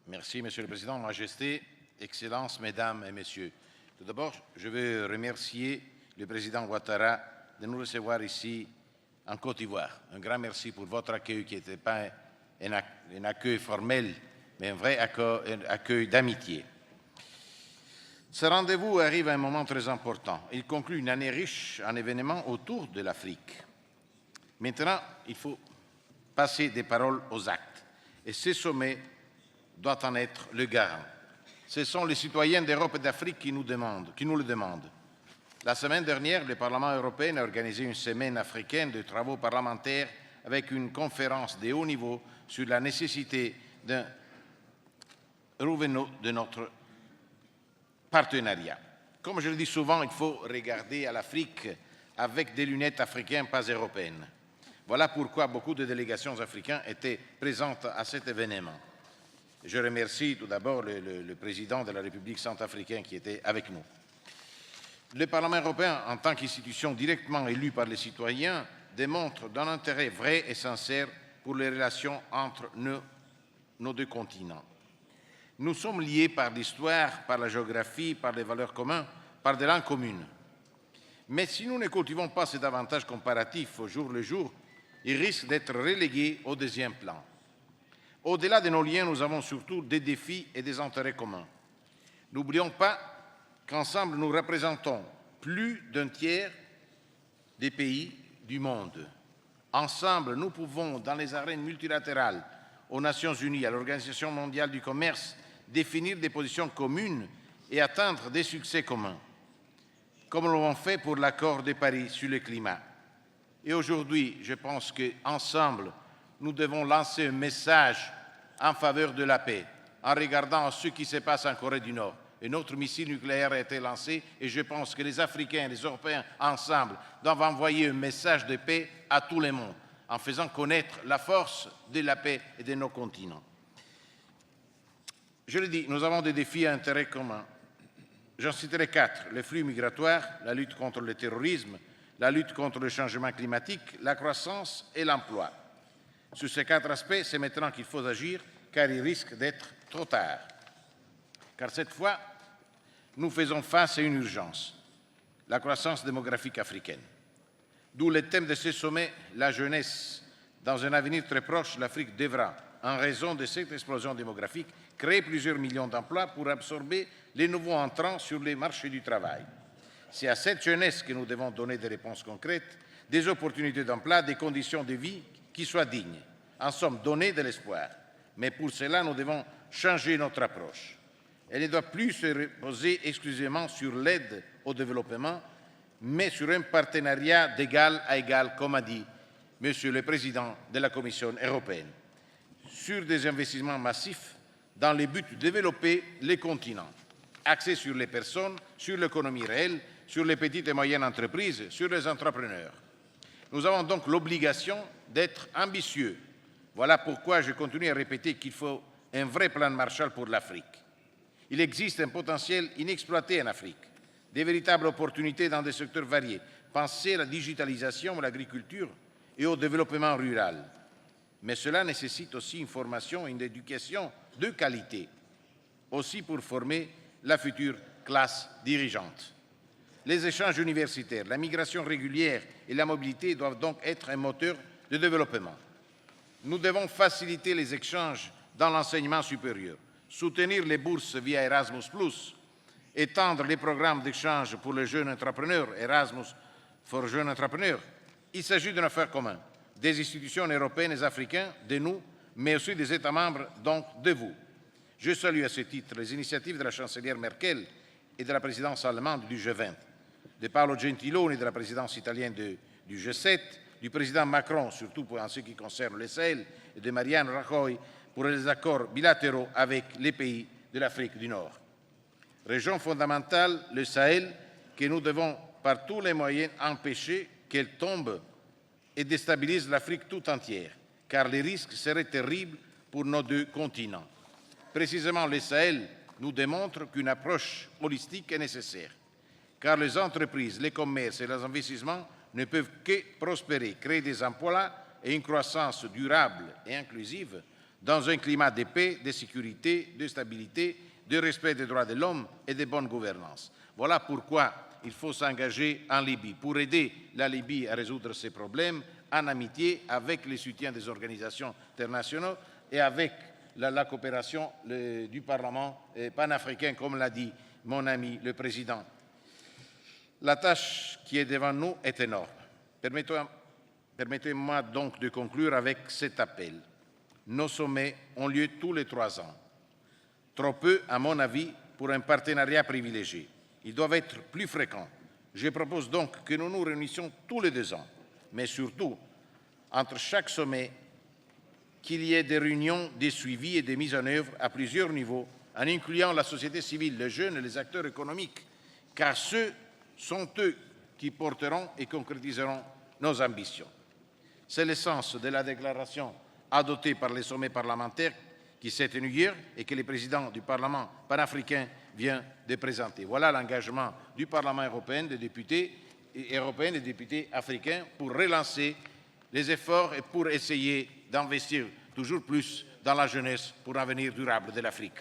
Merci, Monsieur le Président, Majesté, Excellences, Mesdames et Messieurs. Tout d'abord, je veux remercier le Président Ouattara de nous recevoir ici en Côte d'Ivoire. Un grand merci pour votre accueil qui n'était pas un accueil formel, mais un vrai accueil d'amitié. Ce rendez-vous arrive à un moment très important. Il conclut une année riche en événements autour de l'Afrique. Maintenant, il faut passer des paroles aux actes. Et ce sommet doit en être le garant. Ce sont les citoyens d'Europe et d'Afrique qui nous le demandent. La semaine dernière, le Parlement européen a organisé une semaine africaine de travaux parlementaires avec une conférence de haut niveau sur la nécessité d'un renouveau de notre partenariat. Comme je le dis souvent, il faut regarder à l'Afrique avec des lunettes africaines, pas européennes. Voilà pourquoi beaucoup de délégations africaines étaient présentes à cet événement. Je remercie tout d'abord le président de la République centrafricaine qui était avec nous. Le Parlement européen, en tant qu'institution directement élue par les citoyens, démontre d'un intérêt vrai et sincère pour les relations entre nos deux continents. Nous sommes liés par l'histoire, par la géographie, par les valeurs communes, par des langues communes. Mais si nous ne cultivons pas cet avantage comparatif au jour le jour, il risque d'être relégué au deuxième plan. Au-delà de nos liens, nous avons surtout des défis et des intérêts communs. N'oublions pas qu'ensemble, nous représentons plus d'un tiers des pays du monde. Ensemble, nous pouvons, dans les arènes multilatérales, aux Nations Unies, à l'Organisation mondiale du commerce, définir des positions communes et atteindre des succès communs, comme l'avons fait pour l'accord de Paris sur le climat. Et aujourd'hui, je pense qu'ensemble, nous devons lancer un message en faveur de la paix, en regardant ce qui se passe en Corée du Nord. Et notre missile nucléaire a été lancé et je pense que les Africains et les Européens, ensemble, doivent envoyer un message de paix à tout le monde, en faisant connaître la force de la paix et de nos continents. Je le dis, nous avons des défis à intérêt commun. J'en citerai 4. Les flux migratoires, la lutte contre le terrorisme, la lutte contre le changement climatique, la croissance et l'emploi. Sur ces 4 aspects, c'est maintenant qu'il faut agir, car il risque d'être trop tard. Car cette fois, nous faisons face à une urgence, la croissance démographique africaine. D'où le thème de ce sommet, la jeunesse. Dans un avenir très proche, l'Afrique devra, en raison de cette explosion démographique, créer plusieurs millions d'emplois pour absorber les nouveaux entrants sur les marchés du travail. C'est à cette jeunesse que nous devons donner des réponses concrètes, des opportunités d'emploi, des conditions de vie qui soient dignes. En somme, donner de l'espoir. Mais pour cela, nous devons changer notre approche. Elle ne doit plus se reposer exclusivement sur l'aide au développement, mais sur un partenariat d'égal à égal, comme a dit Monsieur le Président de la Commission européenne, sur des investissements massifs dans le but de développer les continents, axés sur les personnes, sur l'économie réelle, sur les petites et moyennes entreprises, sur les entrepreneurs. Nous avons donc l'obligation d'être ambitieux. Voilà pourquoi je continue à répéter qu'il faut un vrai plan de Marshall pour l'Afrique. Il existe un potentiel inexploité en Afrique, des véritables opportunités dans des secteurs variés. Pensez à la digitalisation, à l'agriculture et au développement rural. Mais cela nécessite aussi une formation et une éducation de qualité, aussi pour former la future classe dirigeante. Les échanges universitaires, la migration régulière et la mobilité doivent donc être un moteur de développement. Nous devons faciliter les échanges dans l'enseignement supérieur, soutenir les bourses via Erasmus+, étendre les programmes d'échange pour les jeunes entrepreneurs, Erasmus for Jeunes Entrepreneurs. Il s'agit d'une affaire commune, des institutions européennes et africaines, de nous, mais aussi des États membres, donc de vous. Je salue à ce titre les initiatives de la chancelière Merkel et de la présidence allemande du G20, de Paolo Gentiloni de la présidence italienne du G7, du président Macron, surtout en ce qui concerne le Sahel, et de Mariano Rajoy pour les accords bilatéraux avec les pays de l'Afrique du Nord. Région fondamentale, le Sahel, que nous devons par tous les moyens empêcher qu'elle tombe et déstabilise l'Afrique tout entière, car les risques seraient terribles pour nos deux continents. Précisément, le Sahel nous démontre qu'une approche holistique est nécessaire, car les entreprises, les commerces et les investissements ne peuvent que prospérer, créer des emplois et une croissance durable et inclusive dans un climat de paix, de sécurité, de stabilité, de respect des droits de l'homme et de bonne gouvernance. Voilà pourquoi il faut s'engager en Libye, pour aider la Libye à résoudre ses problèmes en amitié avec le soutien des organisations internationales et avec la coopération du Parlement panafricain, comme l'a dit mon ami le Président. La tâche qui est devant nous est énorme. Permettez-moi donc de conclure avec cet appel. Nos sommets ont lieu tous les 3 ans. Trop peu, à mon avis, pour un partenariat privilégié. Ils doivent être plus fréquents. Je propose donc que nous nous réunissions tous les 2 ans, mais surtout, entre chaque sommet, qu'il y ait des réunions, des suivis et des mises en œuvre à plusieurs niveaux, en incluant la société civile, les jeunes et les acteurs économiques, car ce sont eux qui porteront et concrétiseront nos ambitions. C'est le sens de la déclaration adoptée par les sommets parlementaires qui s'est tenu hier et que le président du Parlement panafricain vient de présenter. Voilà l'engagement du Parlement européen, des députés africains pour relancer les efforts et pour essayer d'investir toujours plus dans la jeunesse pour un avenir durable de l'Afrique.